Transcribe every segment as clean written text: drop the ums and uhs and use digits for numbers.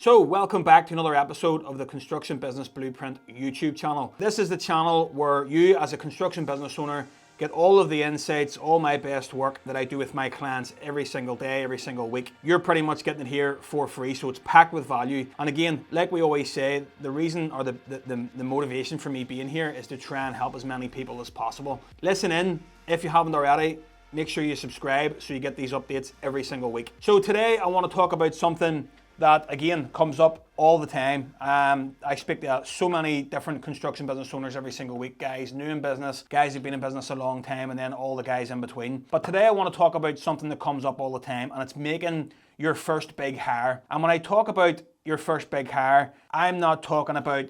So welcome back to another episode of the Construction Business Blueprint YouTube channel. This is the channel where you as a construction business owner get all of the insights, all my best work that I do with my clients every single day, every single week. You're pretty much getting it here for free, so it's packed with value. And again, like we always say, the reason or the motivation for me being here is to try and help as many people as possible. Listen in if you haven't already. Make sure you subscribe so you get these updates every single week. So today I want to talk about something that again comes up all the time. I speak to so many different construction business owners every single week, guys new in business, guys who've been in business a long time, and then all the guys in between. But today I want to talk about something that comes up all the time, and it's making your first big hire. And when I talk about your first big hire, I'm not talking about,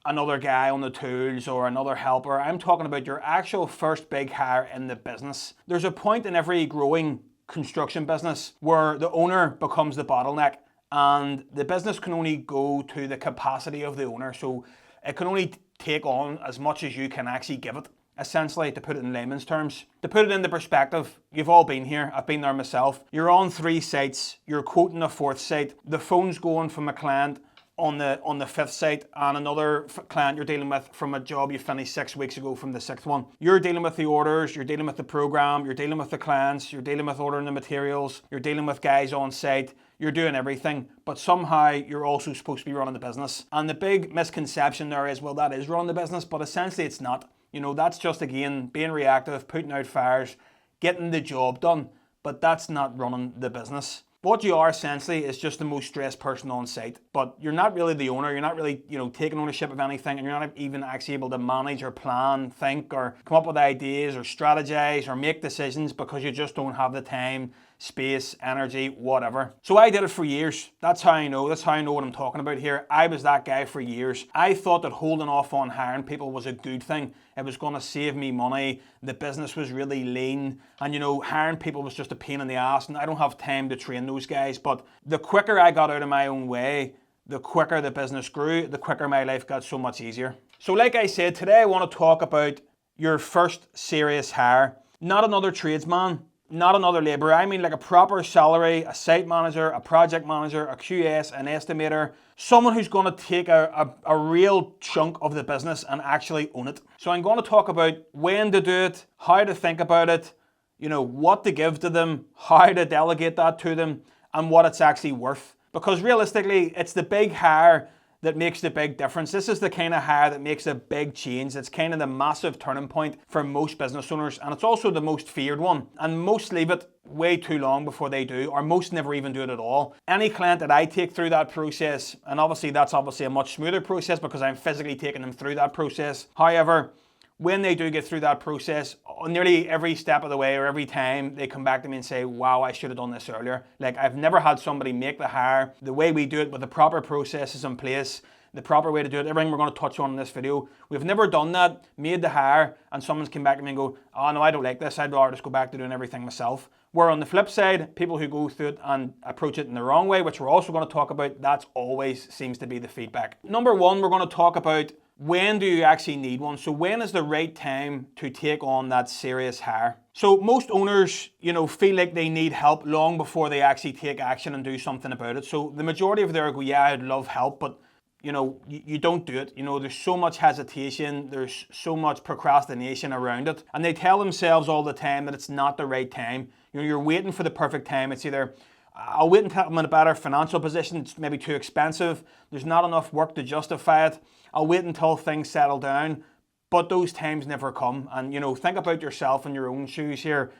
another guy on the tools or another helper. I'm talking about your actual first big hire in the business. There's a point in every growing construction business where the owner becomes the bottleneck, and the business can only go to the capacity of the owner. So it can only take on as much as you can actually give it, essentially, to put it in layman's terms. To put it into perspective, you've all been here, I've been there myself. You're on 3 sites, you're quoting a 4th site, the phone's going from a client on the 5th site, and another client you're dealing with from a job you finished 6 weeks ago from the 6th one. You're dealing with the orders, you're dealing with the program, you're dealing with the clients, you're dealing with ordering the materials, you're dealing with guys on site, you're doing everything, but somehow you're also supposed to be running the business. And the big misconception there is, well, that is running the business, but essentially it's not. That's just, again, being reactive, putting out fires, getting the job done, but that's not running the business. What you are essentially is just the most stressed person on site, but you're not really the owner. You're not really, taking ownership of anything, and you're not even actually able to manage or plan, think, or come up with ideas or strategize or make decisions because you just don't have the time, space, energy, whatever. So I did it for years. That's how I know. That's how I know what I'm talking about here. I was that guy for years. I thought that holding off on hiring people was a good thing. It was going to save me money. The business was really lean, and hiring people was just a pain in the ass, and I don't have time to train those guys. But the quicker I got out of my own way, the quicker the business grew, the quicker my life got so much easier. So like I said, today I want to talk about your first serious hire. Not another tradesman, not another labourer. I mean like a proper salary, a site manager, a project manager, a QS, an estimator, someone who's going to take a real chunk of the business and actually own it. So I'm going to talk about when to do it, how to think about it, what to give to them, how to delegate that to them, and what it's actually worth. Because realistically, it's the big hire that makes the big difference. This is the kind of hire that makes a big change. It's kind of the massive turning point for most business owners, and it's also the most feared one. And most leave it way too long before they do, or most never even do it at all. Any client that I take through that process, and that's obviously a much smoother process because I'm physically taking them through that process. However, when they do get through that process, nearly every step of the way or every time they come back to me and say, wow, I should have done this earlier. Like, I've never had somebody make the hire the way we do it with the proper processes in place, the proper way to do it, everything we're going to touch on in this video. We've never done that, made the hire, and someone's come back to me and go, oh no, I don't like this, I'd rather just go back to doing everything myself. Where on the flip side, people who go through it and approach it in the wrong way, which we're also going to talk about, that's always seems to be the feedback. Number one, we're going to talk about when do you actually need one? So when is the right time to take on that serious hire? So most owners, feel like they need help long before they actually take action and do something about it. So the majority of them go, yeah, I'd love help, but you don't do it. There's so much hesitation, there's so much procrastination around it. And they tell themselves all the time that it's not the right time. You're waiting for the perfect time. It's either, I'll wait until I'm in a better financial position, it's maybe too expensive, there's not enough work to justify it, I'll wait until things settle down, but those times never come. And think about yourself in your own shoes here.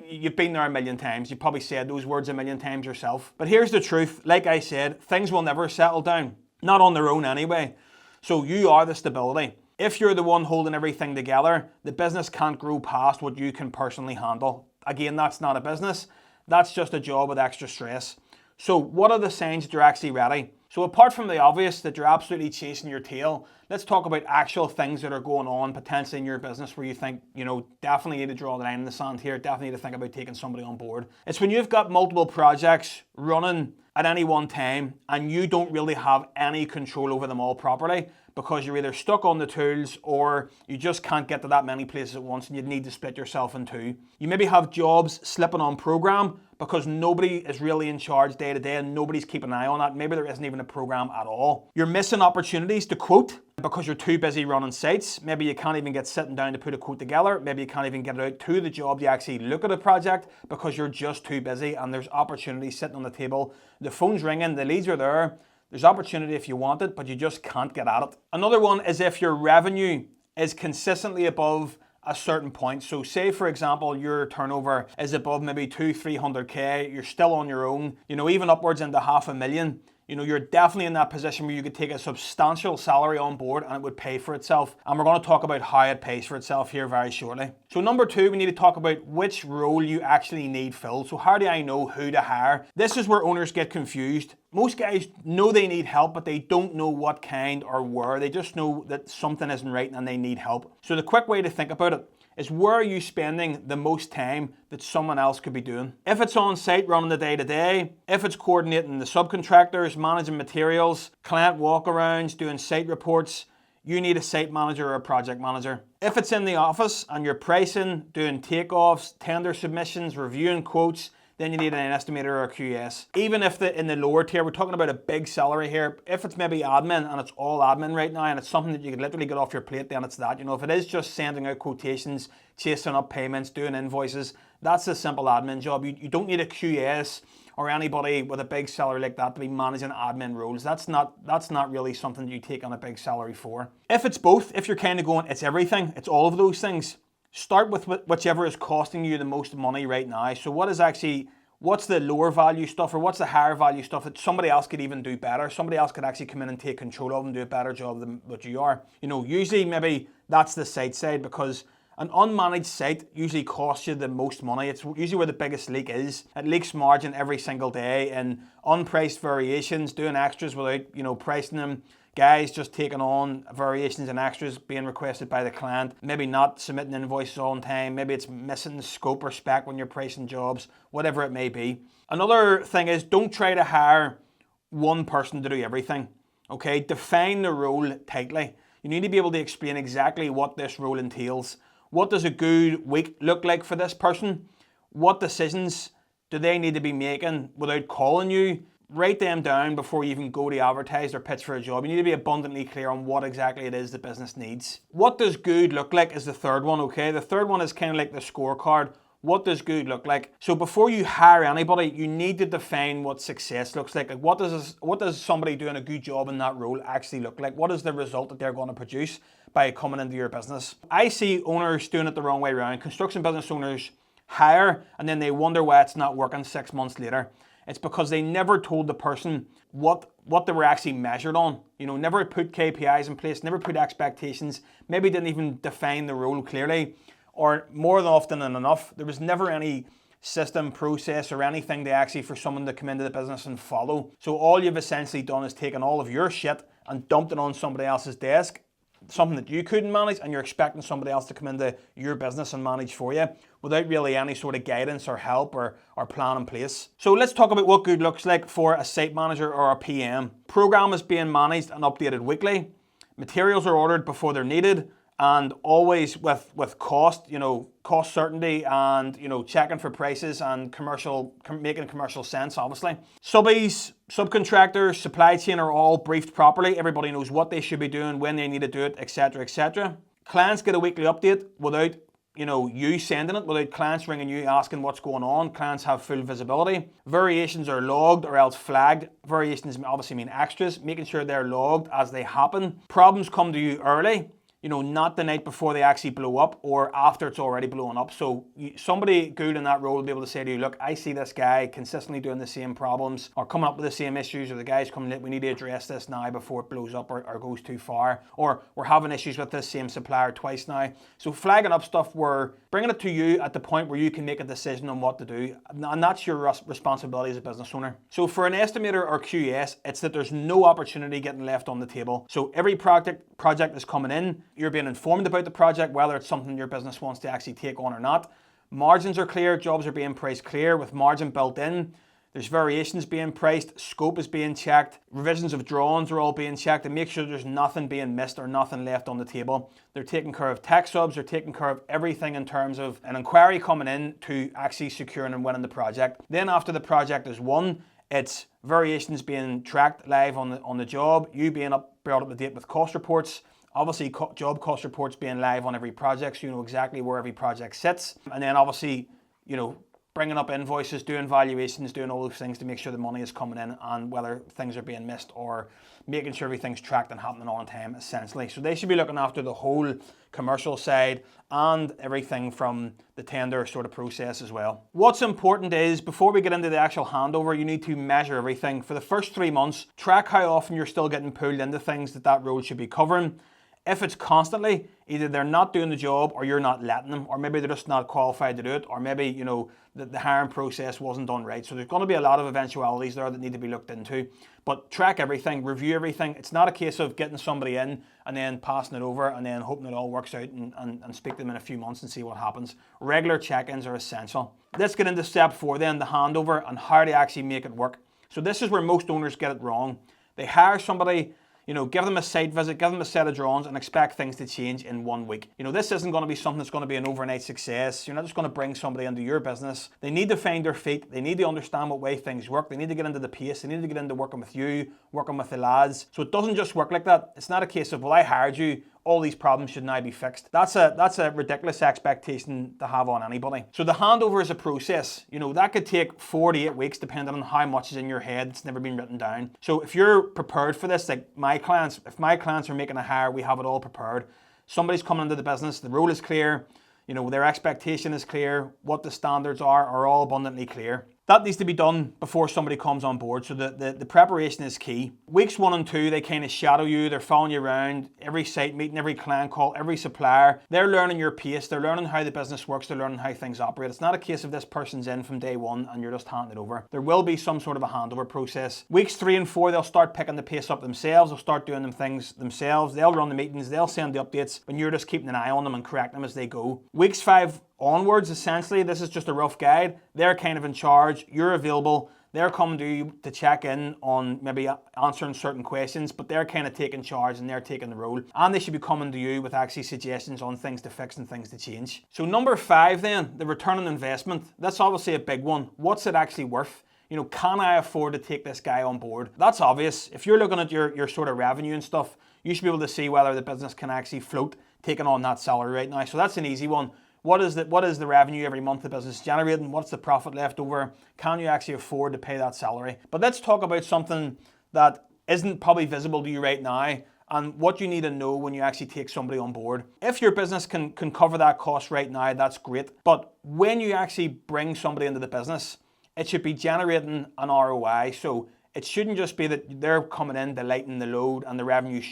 You've been there a million times, you've probably said those words a million times yourself. But here's the truth, like I said, things will never settle down, not on their own anyway. So you are the stability. If you're the one holding everything together, the business can't grow past what you can personally handle. Again, that's not a business. That's just a job with extra stress. So what are the signs that you're actually ready? So apart from the obvious that you're absolutely chasing your tail, let's talk about actual things that are going on potentially in your business where you think, definitely need to draw the line in the sand here, definitely need to think about taking somebody on board. It's when you've got multiple projects running at any one time and you don't really have any control over them all properly because you're either stuck on the tools or you just can't get to that many places at once and you'd need to split yourself in two. You maybe have jobs slipping on program because nobody is really in charge day to day and nobody's keeping an eye on that. Maybe there isn't even a program at all. You're missing opportunities to quote because you're too busy running sites. Maybe you can't even get sitting down to put a quote together. Maybe you can't even get it out to the job to actually look at a project because you're just too busy, and there's opportunities sitting on the table. The phone's ringing, the leads are there. There's opportunity if you want it, but you just can't get at it. Another one is if your revenue is consistently above a certain point. So say, for example, your turnover is above maybe 200-300K, you're still on your own, even upwards into 500,000. You're definitely in that position where you could take a substantial salary on board and it would pay for itself. And we're going to talk about how it pays for itself here very shortly. So number two, we need to talk about which role you actually need filled. So how do I know who to hire? This is where owners get confused. Most guys know they need help, but they don't know what kind or where. They just know that something isn't right and they need help. So the quick way to think about it is, where are you spending the most time that someone else could be doing? If it's on site running the day-to-day, if it's coordinating the subcontractors, managing materials, client walkarounds, doing site reports, you need a site manager or a project manager. If it's in the office and you're pricing, doing takeoffs, tender submissions, reviewing quotes, then you need an estimator or a QS. Even if in the lower tier, we're talking about a big salary here. If it's maybe admin and it's all admin right now and it's something that you could literally get off your plate, then it's that. If it is just sending out quotations, chasing up payments, doing invoices, that's a simple admin job. You don't need a QS or anybody with a big salary like that to be managing admin roles. That's not really something that you take on a big salary for. If it's both, if you're kind of going, it's everything, it's all of those things, start with whichever is costing you the most money right now. So what's the lower value stuff, or what's the higher value stuff that somebody else could even do better? Somebody else could actually come in and take control of and do a better job than what you are. Usually maybe that's the site side, because an unmanaged site usually costs you the most money. It's usually where the biggest leak is. It leaks margin every single day, and unpriced variations, doing extras without, pricing them. Guys just taking on variations and extras being requested by the client, maybe not submitting invoices on time, maybe it's missing the scope or spec when you're pricing jobs, whatever it may be. Another thing is, don't try to hire one person to do everything, okay? Define the role tightly. You need to be able to explain exactly what this role entails. What does a good week look like for this person? What decisions do they need to be making without calling you? Write them down before you even go to advertise or pitch for a job. You need to be abundantly clear on what exactly it is the business needs. What does good look like is the third one, okay? The third one is kind of like the scorecard. What does good look like? So before you hire anybody, you need to define what success looks like. What does somebody doing a good job in that role actually look like? What is the result that they're going to produce by coming into your business? I see owners doing it the wrong way around. Construction business owners hire and then they wonder why it's not working 6 months later. It's because they never told the person what they were actually measured on. Never put KPIs in place, never put expectations, maybe didn't even define the role clearly, or more than often than enough, there was never any system, process, or anything for someone to come into the business and follow. So all you've essentially done is taken all of your shit and dumped it on somebody else's desk, something that you couldn't manage, and you're expecting somebody else to come into your business and manage for you without really any sort of guidance or help or plan in place. So let's talk about what good looks like for a site manager or a PM. Program is being managed and updated weekly. Materials are ordered before they're needed, and always with cost, cost certainty, and checking for prices and making commercial sense, obviously. Subbies, subcontractors, supply chain are all briefed properly. Everybody knows what they should be doing, when they need to do it, etc., etc. Clients get a weekly update without you sending it, without clients ringing you asking what's going on. Clients have full visibility. Variations are logged or else flagged. Variations obviously mean extras, making sure they're logged as they happen. Problems come to you early, not the night before they actually blow up or after it's already blown up. So somebody good in that role will be able to say to you, look, I see this guy consistently doing the same problems or coming up with the same issues, or the guy's coming in, we need to address this now before it blows up or goes too far, or we're having issues with this same supplier twice now. So flagging up stuff, we're bringing it to you at the point where you can make a decision on what to do, and that's your responsibility as a business owner. So for an estimator or QS, it's that there's no opportunity getting left on the table. So every project is coming in, you're being informed about the project, whether it's something your business wants to actually take on or not. Margins are clear, jobs are being priced clear with margin built in. There's variations being priced, scope is being checked, revisions of drawings are all being checked to make sure there's nothing being missed or nothing left on the table. They're taking care of tech subs, they're taking care of everything in terms of an inquiry coming in to actually securing and winning the project. Then after the project is won, it's variations being tracked live on the job, you being brought up to date with cost reports, obviously job cost reports being live on every project so you know exactly where every project sits, and then obviously, you know, bringing up invoices, doing valuations, doing all those things to make sure the money is coming in and whether things are being missed or making sure everything's tracked and happening on time, essentially. So they should be looking after the whole commercial side and everything from the tender sort of process as well. What's important is, before we get into the actual handover, you need to measure everything. For the first 3 months, track how often you're still getting pulled into things that role should be covering. If it's constantly, either they're not doing the job or you're not letting them, or maybe they're just not qualified to do it, or maybe, you know, the hiring process wasn't done right. So there's going to be a lot of eventualities there that need to be looked into. But track everything, review everything. It's not a case of getting somebody in and then passing it over and then hoping it all works out and speak to them in a few months and see what happens. Regular check-ins are essential. Let's get into step 4 then, the handover and how to actually make it work. So this is where most owners get it wrong. They hire somebody, you know, give them a site visit, give them a set of drawings and expect things to change in 1 week. You know, this isn't going to be something that's going to be an overnight success. You're not just going to bring somebody into your business. They need to find their feet. They need to understand what way things work. They need to get into the pace. They need to get into working with you, working with the lads. So it doesn't just work like that. It's not a case of, well, I hired you, all these problems should now be fixed. That's a ridiculous expectation to have on anybody. So the handover is a process. You know, that could take 4 to 8 weeks depending on how much is in your head. It's never been written down. So if you're prepared for this, like my clients, if my clients are making a hire, we have it all prepared. Somebody's coming into the business, the role is clear, you know, their expectation is clear, what the standards are all abundantly clear. That needs to be done before somebody comes on board, so the preparation is key. Weeks 1 and 2, they kind of shadow you, they're following you around, every site meeting, every client call, every supplier. They're learning your pace, they're learning how the business works, they're learning how things operate. It's not a case of this person's in from day 1 and you're just handing it over. There will be some sort of a handover process. Weeks 3 and 4, they'll start picking the pace up themselves, they'll start doing them things themselves, they'll run the meetings, they'll send the updates, and you're just keeping an eye on them and correcting them as they go. Weeks 5 onwards, essentially, this is just a rough guide. They're kind of in charge, you're available, they're coming to you to check in on maybe answering certain questions, but they're kind of taking charge and they're taking the role. And they should be coming to you with actually suggestions on things to fix and things to change. So number 5 then, the return on investment. That's obviously a big one. What's it actually worth? You know, can I afford to take this guy on board? That's obvious. If you're looking at your sort of revenue and stuff, you should be able to see whether the business can actually float taking on that salary right now. So that's an easy one. What is the revenue every month the business is generating? What's the profit left over? Can you actually afford to pay that salary? But let's talk about something that isn't probably visible to you right now and what you need to know when you actually take somebody on board. If your business can cover that cost right now, that's great. But when you actually bring somebody into the business, it should be generating an ROI. So it shouldn't just be that they're coming in to lighten the load and the revenue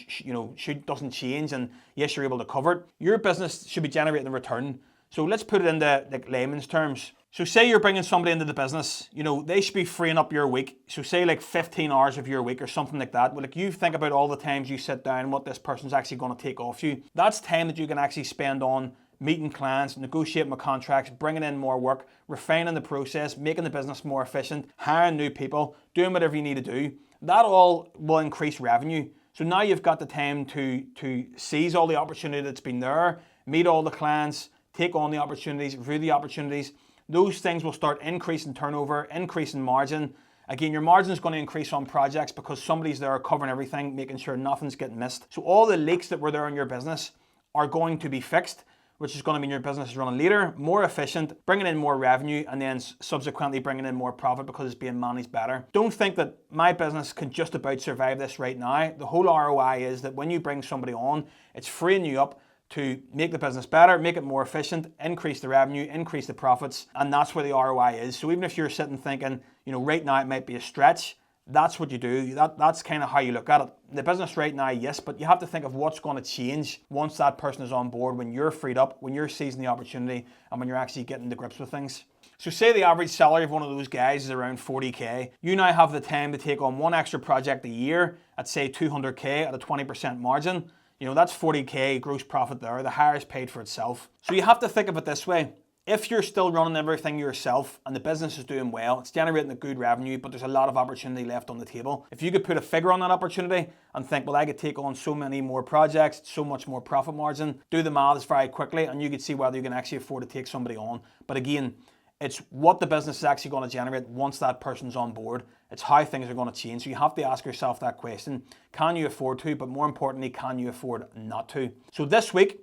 doesn't change and yes, you're able to cover it. Your business should be generating a return. So let's put it into like layman's terms. So say you're bringing somebody into the business, you know, they should be freeing up your week. So say like 15 hours of your week or something like that. Well, like you think about all the times you sit down, what this person's actually going to take off you. That's time that you can actually spend on meeting clients, negotiating with contracts, bringing in more work, refining the process, making the business more efficient, hiring new people, doing whatever you need to do. That all will increase revenue. So now you've got the time to seize all the opportunity that's been there, meet all the clients, take on the opportunities, review the opportunities. Those things will start increasing turnover, increasing margin. Again, your margin is going to increase on projects because somebody's there covering everything, making sure nothing's getting missed. So all the leaks that were there in your business are going to be fixed, which is going to mean your business is running leaner, more efficient, bringing in more revenue, and then subsequently bringing in more profit because it's being managed better. Don't think that my business can just about survive this right now. The whole ROI is that when you bring somebody on, it's freeing you up to make the business better, make it more efficient, increase the revenue, increase the profits, and that's where the ROI is. So even if you're sitting thinking, you know, right now it might be a stretch, that's what you do. That's kind of how you look at it. The business right now, yes, but you have to think of what's going to change once that person is on board, when you're freed up, when you're seizing the opportunity, and when you're actually getting to grips with things. So say the average salary of one of those guys is around 40K. You now have the time to take on one extra project a year at say 200K at a 20% margin. You know, that's 40K gross profit there. The hire is paid for itself. So you have to think of it this way. If you're still running everything yourself and the business is doing well, it's generating a good revenue, but there's a lot of opportunity left on the table. If you could put a figure on that opportunity and think, well, I could take on so many more projects, so much more profit margin, do the maths very quickly, and you could see whether you can actually afford to take somebody on. But again, it's what the business is actually going to generate once that person's on board. It's how things are going to change. So you have to ask yourself that question. Can you afford to? But more importantly, can you afford not to? So this week,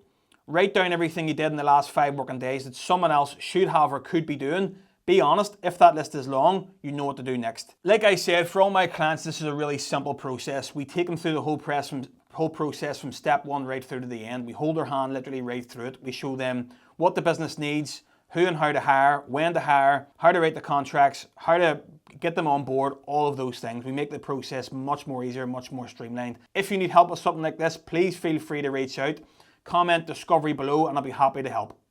write down everything you did in the last 5 working days that someone else should have or could be doing. Be honest, if that list is long, you know what to do next. Like I said, for all my clients, this is a really simple process. We take them through the whole process from step 1 right through to the end. We hold their hand literally right through it. We show them what the business needs, who and how to hire, when to hire, how to write the contracts, how to get them on board, all of those things. We make the process much more easier, much more streamlined. If you need help with something like this, please feel free to reach out. Comment discovery below and I'll be happy to help.